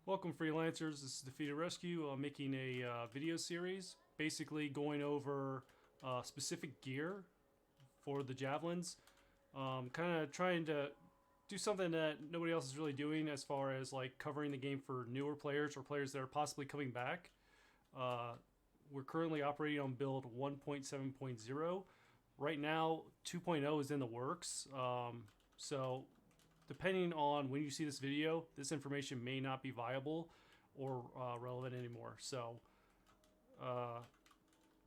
Welcome freelancers, this is Defeated Rescue. I'm making a video series basically going over specific gear for the javelins. Kind of trying to do something that nobody else is really doing as far as like covering the game for newer players or players that are possibly coming back. We're currently operating on build 1.7.0. Right now 2.0 is in the works. So depending on when you see this video, this information may not be viable or relevant anymore. So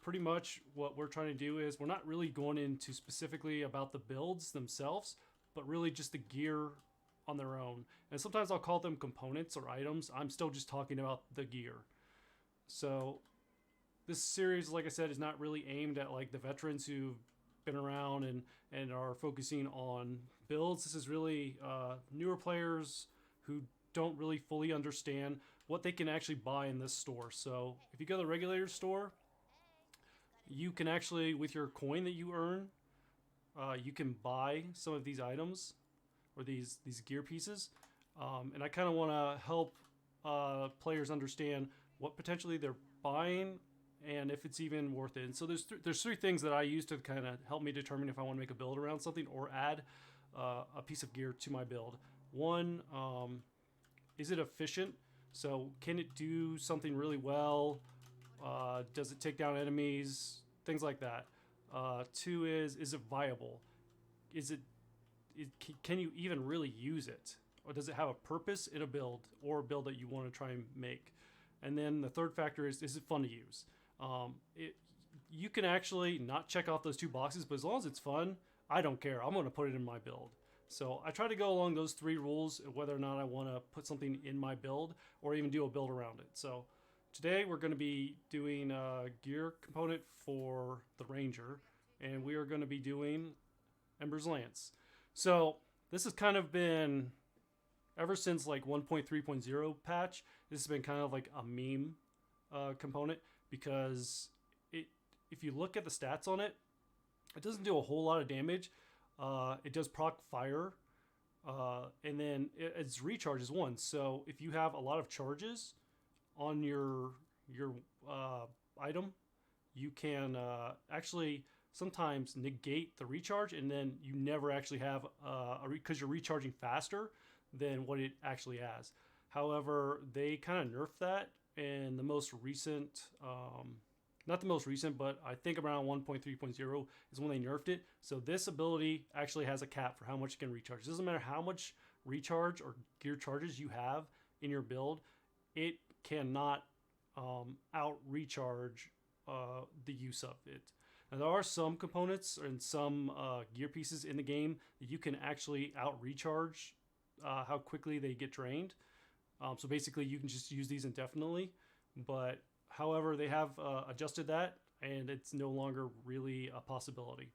pretty much what we're trying to do is we're not really going into specifically about the builds themselves, but really just the gear on their own. And sometimes I'll call them components or items. I'm still just talking about the gear. So this series, like I said, is not really aimed at like the veterans who've been around and are focusing on builds. This is really newer players who don't really fully understand what they can actually buy in this store. So if you go to the regulator store, you can actually, with your coin that you earn, you can buy some of these items or these gear pieces. And I kind of want to help players understand what potentially they're buying and if it's even worth it. And so there's three things that I use to kind of help me determine if I want to make a build around something or add a piece of gear to my build. One, is it efficient? So can it do something really well? Does it take down enemies? Things like that. Two is it viable? Can you even really use it? Or does it have a purpose in a build or a build that you want to try and make? And then the third factor is it fun to use? You can actually not check off those two boxes, but as long as it's fun, I don't care. I'm going to put it in my build. So I try to go along those three rules, whether or not I want to put something in my build or even do a build around it. So today we're going to be doing a gear component for the Ranger, and we are going to be doing Embers Lance. So this has kind of been, ever since like 1.3.0 patch, this has been kind of like a meme component because if you look at the stats on it, it doesn't do a whole lot of damage. It does proc fire, and then its recharge is 1. So if you have a lot of charges on your item, you can actually sometimes negate the recharge, and then you never actually have because you're recharging faster than what it actually has. However, they kind of nerfed that in the most recent, not the most recent, but I think around 1.3.0 is when they nerfed it. So this ability actually has a cap for how much it can recharge. It doesn't matter how much recharge or gear charges you have in your build, it cannot out recharge the use of it. Now, there are some components and some gear pieces in the game that you can actually out recharge how quickly they get drained. So basically you can just use these indefinitely, but however they have adjusted that and it's no longer really a possibility.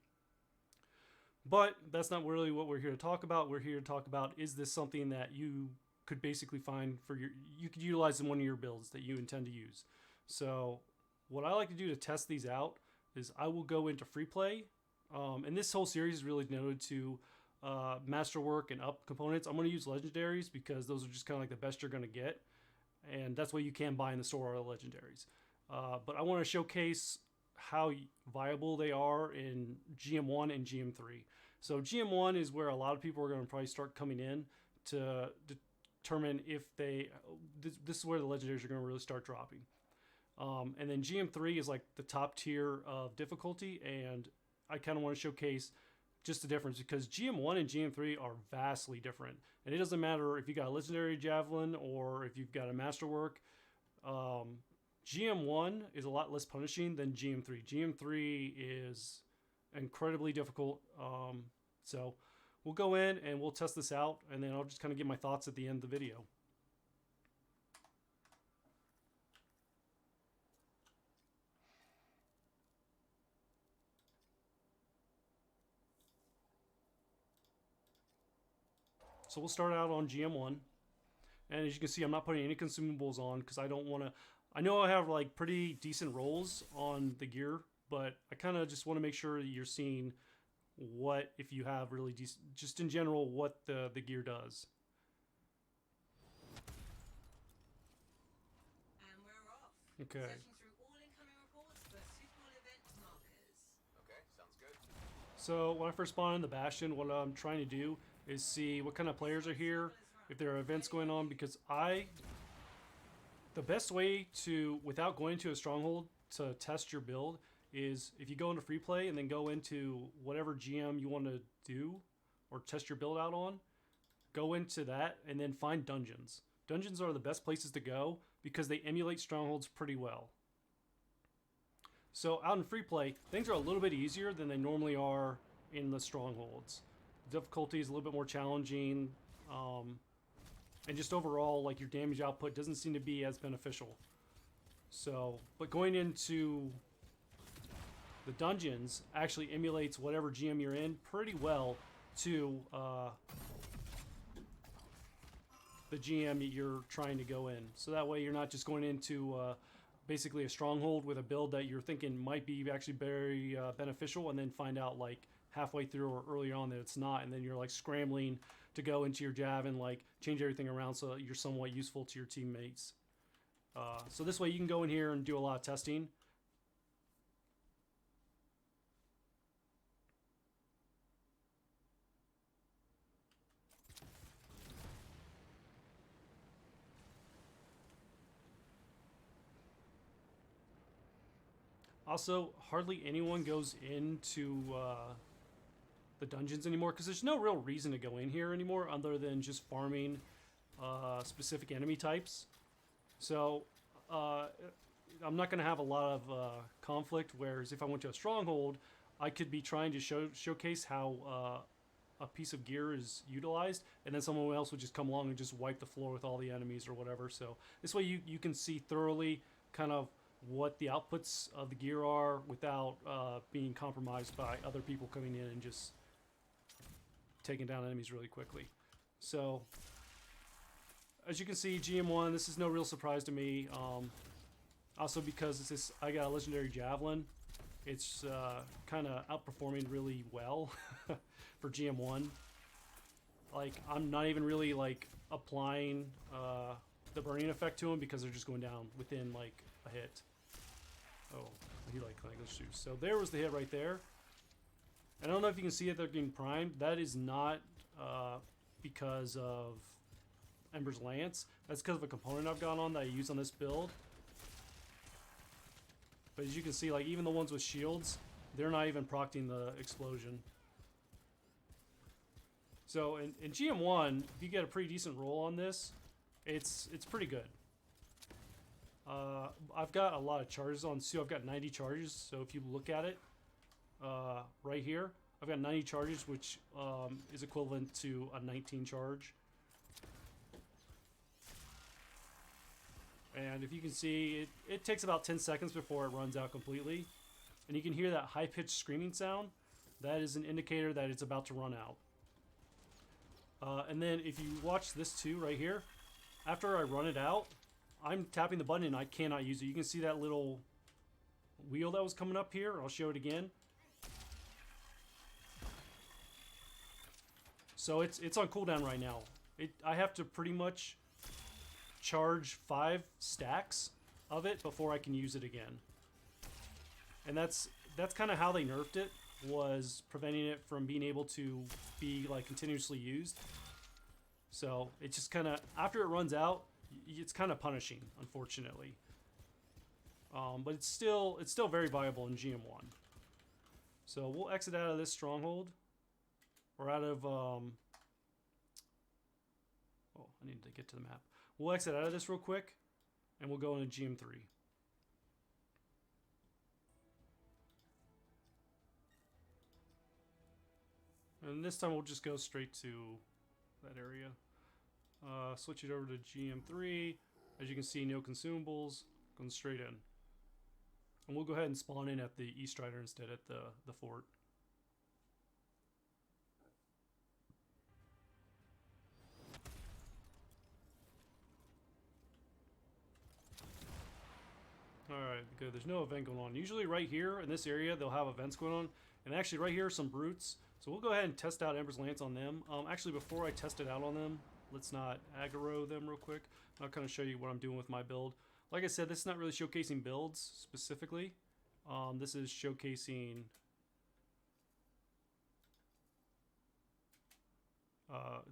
But that's not really what we're here to talk about. We're here to talk about, is this something that you could basically find for you could utilize in one of your builds that you intend to use. So what I like to do to test these out is I will go into free play, and this whole series is really devoted to masterwork and up components. I'm going to use legendaries because those are just kind of like the best you're going to get, and that's what you can buy in the store are the legendaries. But I want to showcase how viable they are in GM1 and GM3. So GM1 is where a lot of people are going to probably start coming in to determine if this is where the legendaries are going to really start dropping. And then GM3 is like the top tier of difficulty, and I kind of want to showcase just the difference because GM1 and GM3 are vastly different. And it doesn't matter if you got a legendary javelin or if you've got a masterwork. GM1 is a lot less punishing than GM3. GM3 is incredibly difficult. So we'll go in and we'll test this out, and then I'll just kind of give my thoughts at the end of the video. So we'll start out on GM1. And as you can see, I'm not putting any consumables on because I don't want to. I know I have like pretty decent rolls on the gear, but I kind of just want to make sure that you're seeing what, if you have really decent, just in general, what the gear does. Okay. Searching through all incoming reports for suitable event markers. Okay, sounds good. So when I first spawn in the Bastion, what I'm trying to do is see what kind of players are here, if there are events going on, because the best way to, without going to a stronghold to test your build, is if you go into free play and then go into whatever GM you want to do or test your build out on, go into that and then find dungeons. Dungeons are the best places to go because they emulate strongholds pretty well. So out in free play, things are a little bit easier than they normally are in the strongholds. Difficulty is a little bit more challenging, and just overall, like, your damage output doesn't seem to be as beneficial. So, but going into the dungeons actually emulates whatever GM you're in pretty well to the GM you're trying to go in. So that way you're not just going into basically a stronghold with a build that you're thinking might be actually very beneficial, and then find out like halfway through or early on that it's not, and then you're like scrambling to go into your jav and like change everything around so that you're somewhat useful to your teammates. So this way you can go in here and do a lot of testing. Also, hardly anyone goes into the dungeons anymore because there's no real reason to go in here anymore other than just farming specific enemy types. So I'm not going to have a lot of conflict, whereas if I went to a stronghold, I could be trying to showcase how a piece of gear is utilized, and then someone else would just come along and just wipe the floor with all the enemies or whatever. So this way you can see thoroughly kind of what the outputs of the gear are without being compromised by other people coming in and just taking down enemies really quickly. So as you can see, GM1, this is no real surprise to me. Also because it's this, I got a legendary javelin. It's kind of outperforming really well for GM1. Like, I'm not even really like applying the burning effect to them because they're just going down within like a hit. Oh, he like those shoes. So there was the hit right there. And I don't know if you can see it, they're getting primed. That is not because of Embers Lance. That's because of a component I've got on that I use on this build. But as you can see, like, even the ones with shields, they're not even procting the explosion. So in GM1, if you get a pretty decent roll on this, it's pretty good. I've got a lot of charges on Sue. I've got 90 charges. So if you look at it right here, I've got 90 charges, which is equivalent to a 19 charge. And if you can see, it takes about 10 seconds before it runs out completely. And you can hear that high-pitched screaming sound. That is an indicator that it's about to run out. And then if you watch this too, right here, after I run it out, I'm tapping the button and I cannot use it. You can see that little wheel that was coming up here. I'll show it again. So it's on cooldown right now. I have to pretty much charge 5 stacks of it before I can use it again. And that's kind of how they nerfed it, was preventing it from being able to be like continuously used. So it's just kind of, after it runs out, it's kind of punishing, unfortunately. But it's still very viable in GM1. So we'll exit out of this stronghold, or out of oh, I need to get to the map. We'll exit out of this real quick, and we'll go into GM3. And this time we'll just go straight to that area. Switch it over to GM3. As you can see, no consumables, going straight in. And we'll go ahead and spawn in at the East Strider instead, at the fort. Alright, good. There's no event going on. Usually right here in this area, they'll have events going on. And actually right here are some brutes. So we'll go ahead and test out Embers Lance on them. Actually, before I test it out on them, let's not aggro them real quick. I'll kind of show you what I'm doing with my build. like I said, this is not really showcasing builds specifically. This is showcasing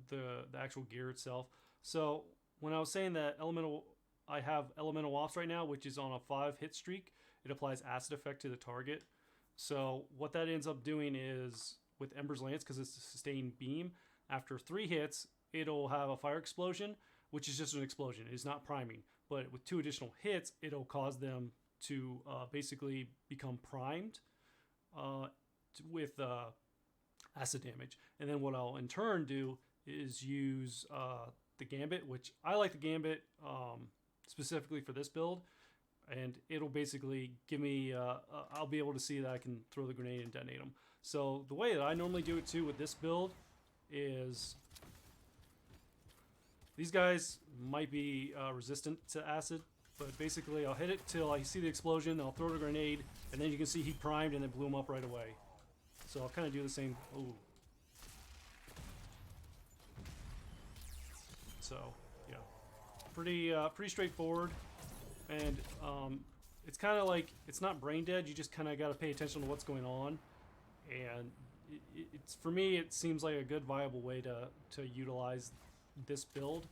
the actual gear itself. So when I was saying that I have elemental wafts right now, which is on a 5 hit streak. It applies acid effect to the target. So what that ends up doing is with Embers Lance, because it's a sustained beam, after 3 hits, it'll have a fire explosion, which is just an explosion. It's not priming. But with 2 additional hits, it'll cause them to basically become primed with acid damage. And then what I'll in turn do is use the Gambit, which I like the Gambit specifically for this build. And it'll basically give me, I'll be able to see that I can throw the grenade and detonate them. So the way that I normally do it too with this build is these guys might be resistant to acid, but basically I'll hit it till I see the explosion, I'll throw the grenade, and then you can see he primed and then blew him up right away. So I'll kind of do the same. Ooh. So yeah, pretty straightforward. And it's kind of like, it's not brain dead, you just kind of got to pay attention to what's going on. And it's for me, it seems like a good viable way to utilize this build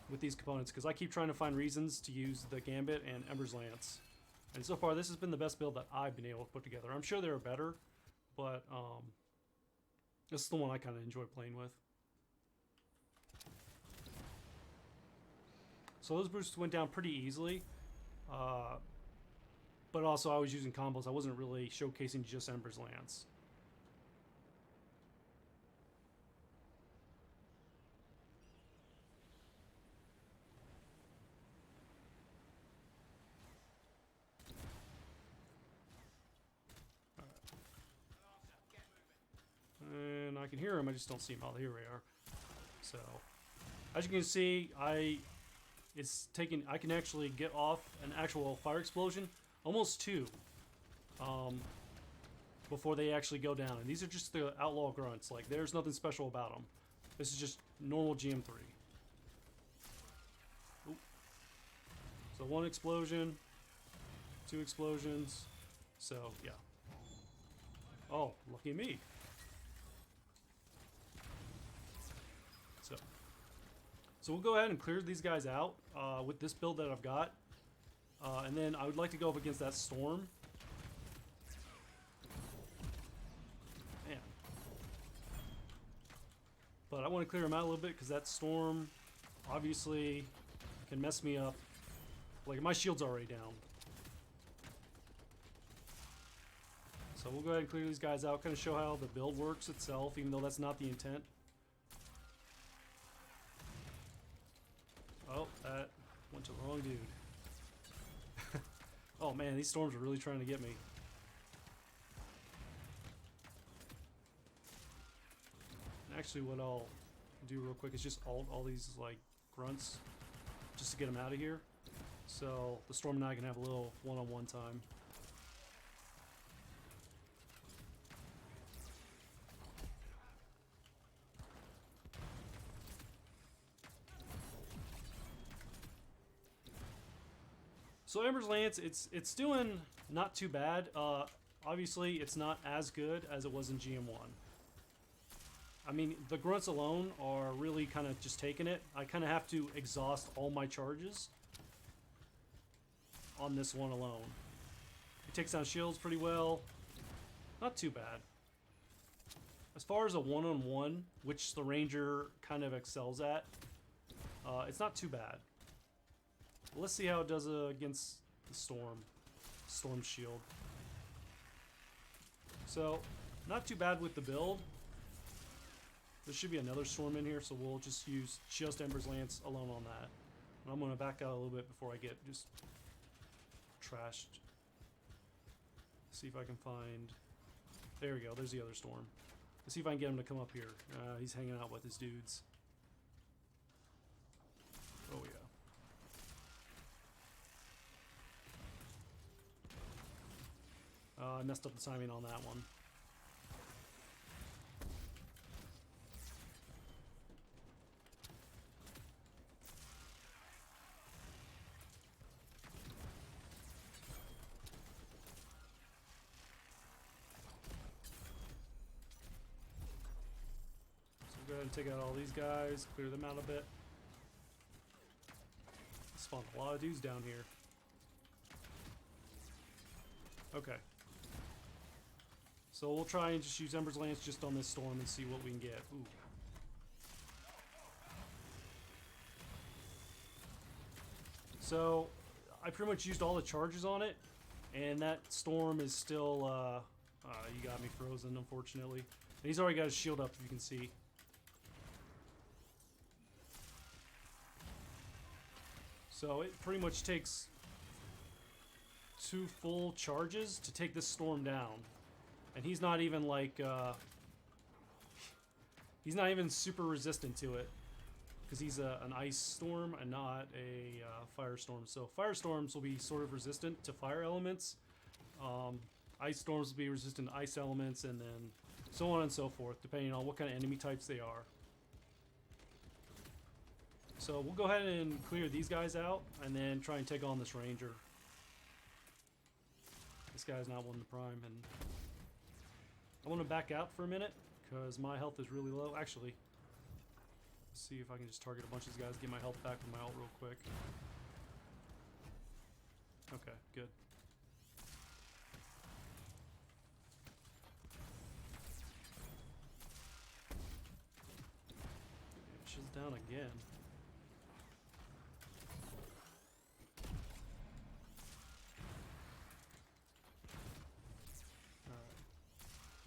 with these components, because I keep trying to find reasons to use the Gambit and Embers Lance. And so far, this has been the best build that I've been able to put together. I'm sure there are better, but this is the one I kind of enjoy playing with. So those boosts went down pretty easily, but also I was using combos. I wasn't really showcasing just Embers Lance. And I can hear them, I just don't see them. Oh, here we are. So, as you can see, I can actually get off an actual fire explosion, almost 2, before they actually go down. And these are just the outlaw grunts. Like, there's nothing special about them. This is just normal GM3. Oop. So 1 explosion, 2 explosions. So yeah. Oh, lucky me. So we'll go ahead and clear these guys out with this build that I've got. And then I would like to go up against that storm. Man. But I want to clear them out a little bit because that storm obviously can mess me up. Like, my shield's already down. So we'll go ahead and clear these guys out, kind of show how the build works itself, even though that's not the intent. Oh, that went to the wrong dude. Oh man, these storms are really trying to get me. Actually, what I'll do real quick is just ult all these like grunts just to get them out of here. So the storm and I can have a little one-on-one time. So Embers Lance, it's doing not too bad. Obviously, it's not as good as it was in GM1. I mean, the grunts alone are really kind of just taking it. I kind of have to exhaust all my charges on this one alone. It takes down shields pretty well. Not too bad. As far as a one-on-one, which the Ranger kind of excels at, it's not too bad. Let's see how it does against the Storm Shield. So, not too bad with the build. There should be another Storm in here, so we'll just use just Embers Lance alone on that. And I'm going to back out a little bit before I get just trashed. See if I can find... There we go, there's the other Storm. Let's see if I can get him to come up here. He's hanging out with his dudes. Oh yeah. I messed up the timing on that one. ahead and take out all these guys, clear them out a bit. Spawned a lot of dudes down here. Okay. So we'll try and just use Embers Lance just on this storm and see what we can get. Ooh. So I pretty much used all the charges on it, and that storm is still, you got me frozen, unfortunately. And he's already got his shield up, if you can see. So it pretty much takes 2 full charges to take this storm down. And he's not even like, he's not even super resistant to it. Because he's an ice storm and not a firestorm. So firestorms will be sort of resistant to fire elements. Ice storms will be resistant to ice elements, and then so on and so forth, depending on what kind of enemy types they are. So we'll go ahead and clear these guys out, and then try and take on this ranger. This guy's not one to prime, and I want to back out for a minute because my health is really low. Actually, let's see if I can just target a bunch of these guys, get my health back with my ult real quick. Okay, good. She's down again.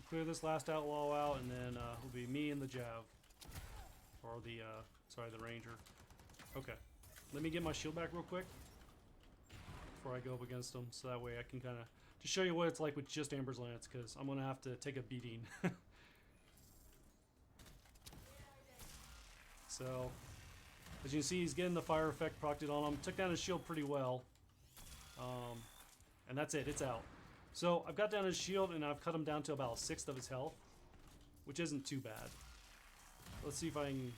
Clear this last outlaw out, and then it'll be me and the Jav. Or the, sorry, the Ranger. Okay. Let me get my shield back real quick before I go up against them, so that way I can kind of just show you what it's like with just Embers Lance, because I'm going to have to take a beating. So, as you can see, he's getting the fire effect procced on him. Took down his shield pretty well. And that's it, it's out. So I've got down his shield and I've cut him down to about 1/6 of his health, which isn't too bad. Let's see if I can...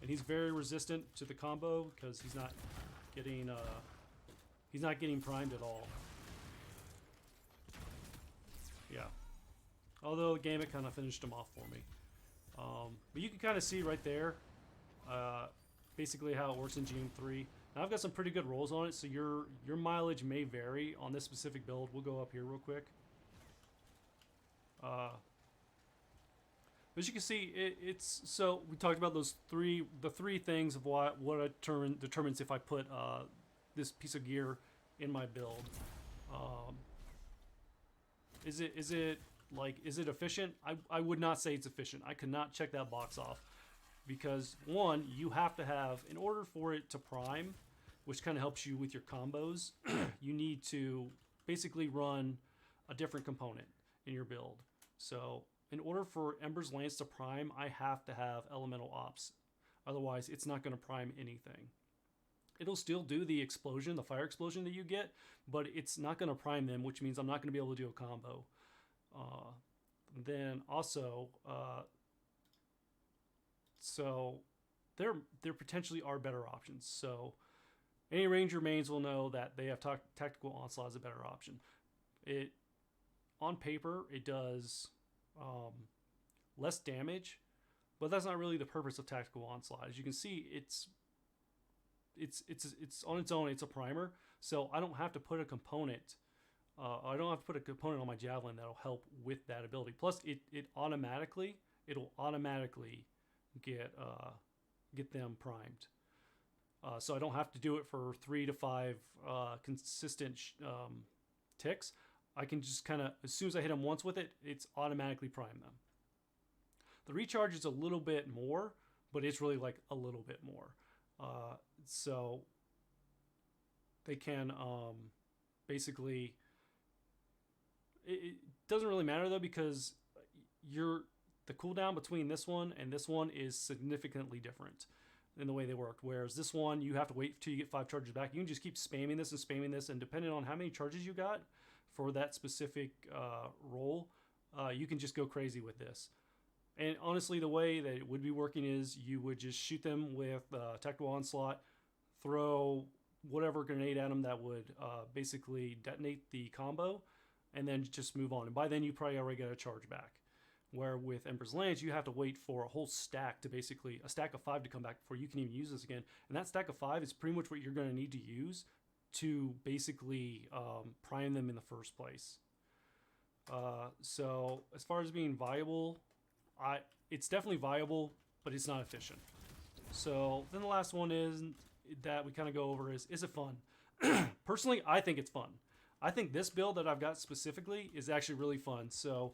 And he's very resistant to the combo because he's not getting primed at all. Yeah. Although the game, it kind of finished him off for me. But you can kind of see right there basically how it works in GM3. Now I've got some pretty good rolls on it, so your mileage may vary on this specific build. We'll go up here real quick. As you can see, it's so we talked about the three things of what determines if I put this piece of gear in my build. Is it efficient? I would not say it's efficient. I could not check that box off because one, you have to have, in order for it to prime, which kind of helps you with your combos, you need to basically run a different component in your build. So in order for Embers Lance to prime, I have to have elemental ops. Otherwise, it's not going to prime anything. It'll still do the explosion, the fire explosion that you get, but it's not going to prime them, which means I'm not going to be able to do a combo. Then also, so there potentially are better options. So any Ranger mains will know that they have Tactical Onslaught as a better option. It, on paper, it does less damage, but that's not really the purpose of Tactical Onslaught. As you can see, it's on its own. It's a primer, so I don't have to put a component. I don't have to put a component on my javelin that'll help with that ability. Plus, it'll automatically get them primed. So I don't have to do it for 3 to 5 consistent ticks. I can just kind of, as soon as I hit them once with it, it's automatically prime them. The recharge is a little bit more, but it's really like a little bit more. So they can basically, it doesn't really matter though, because the cooldown between this one and this one is significantly different in the way they work. Whereas this one, you have to wait till you get 5 charges back. You can just keep spamming this, and depending on how many charges you got for that specific roll, you can just go crazy with this. And honestly, the way that it would be working is you would just shoot them with Tactical Onslaught, throw whatever grenade at them that would basically detonate the combo, and then just move on. And by then, you probably already got a charge back. Where with Embers Lance, you have to wait for a whole stack to basically, a stack of 5 to come back before you can even use this again. And that stack of 5 is pretty much what you're going to need to use to basically prime them in the first place. So as far as being viable, it's definitely viable, but it's not efficient. So then the last one is that we kind of go over is it fun? Personally, I think it's fun. I think this build that I've got specifically is actually really fun. So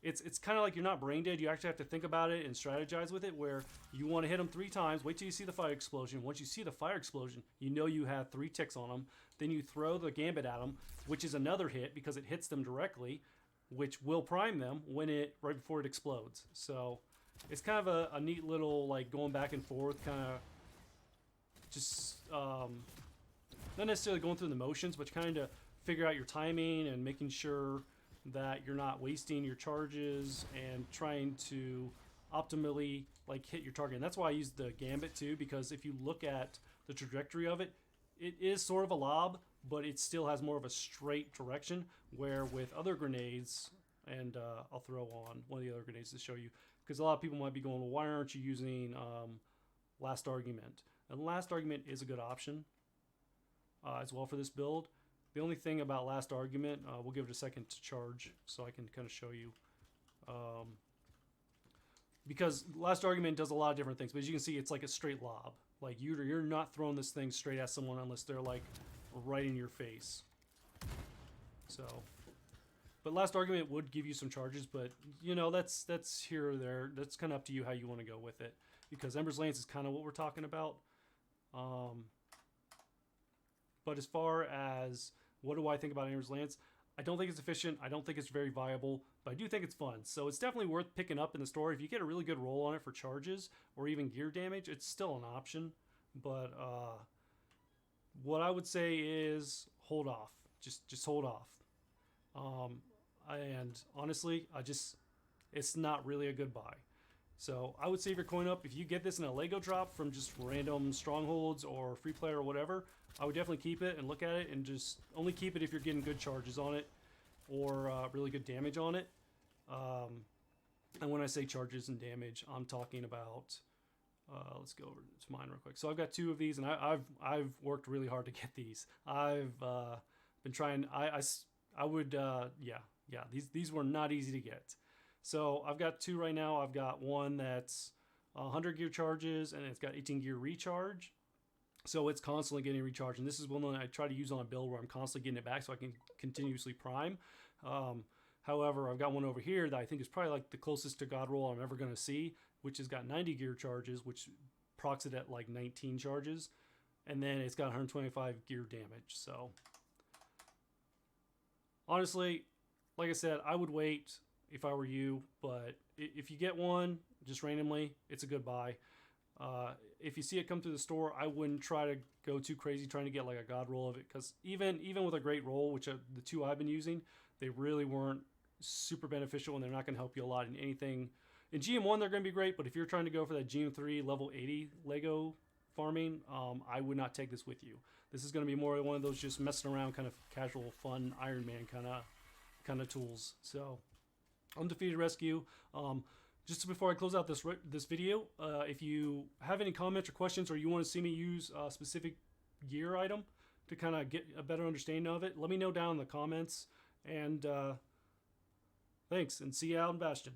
it's kind of like you're not brain dead. You actually have to think about it and strategize with it, where you want to hit them 3 times, wait till you see the fire explosion. Once you see the fire explosion, you know you have 3 ticks on them. Then you throw the gambit at them, which is another hit because it hits them directly, which will prime them when right before it explodes. So it's kind of a neat little, like, going back and forth, kind of just not necessarily going through the motions, but kind of figure out your timing and making sure that you're not wasting your charges and trying to optimally, like, hit your target. And that's why I use the gambit too, because if you look at the trajectory of it, it is sort of a lob, but it still has more of a straight direction, where with other grenades, and I'll throw on one of the other grenades to show you, because a lot of people might be going, well, why aren't you using Last Argument? And Last Argument is a good option as well for this build. The only thing about Last Argument, we'll give it a second to charge so I can kind of show you. Because Last Argument does a lot of different things, but as you can see, it's like a straight lob. Like, you're not throwing this thing straight at someone unless they're, like, right in your face. So, but Last Argument would give you some charges, but, you know, that's here or there. That's kind of up to you how you want to go with it, because Embers Lance is kind of what we're talking about. But as far as what do I think about Embers Lance, I don't think it's efficient. I don't think it's very viable, but I do think it's fun. So it's definitely worth picking up in the store. If you get a really good roll on it for charges or even gear damage, it's still an option. But what I would say is hold off. Just hold off. And honestly, it's not really a good buy. So I would save your coin up. If you get this in a Lego drop from just random strongholds or free play or whatever, I would definitely keep it and look at it, and just only keep it if you're getting good charges on it or really good damage on it. And when I say charges and damage, I'm talking about, let's go over to mine real quick. So I've got 2 of these, and I've worked really hard to get these. I've been trying, I would, yeah, these were not easy to get. So I've got 2 right now. I've got one that's 100 gear charges, and it's got 18 gear recharge. So it's constantly getting recharged. And this is one that I try to use on a build where I'm constantly getting it back so I can continuously prime. However, I've got one over here that I think is probably like the closest to God roll I'm ever going to see, which has got 90 gear charges, which procs it at like 19 charges. And then it's got 125 gear damage. So honestly, like I said, I would wait if I were you, but if you get one just randomly, it's a good buy. If you see it come through the store, I wouldn't try to go too crazy trying to get like a god roll of it, because even with a great roll, which the 2 I've been using, they really weren't super beneficial, and they're not going to help you a lot in anything. In GM1, they're going to be great, but if you're trying to go for that GM3 level 80 Lego farming, I would not take this with you. This is going to be more one of those just messing around, kind of casual, fun Iron Man kind of tools. So, Undefeated Rescue. Just before I close out this video, if you have any comments or questions, or you want to see me use a specific gear item to kind of get a better understanding of it, let me know down in the comments. And thanks, and see you out in Bastion.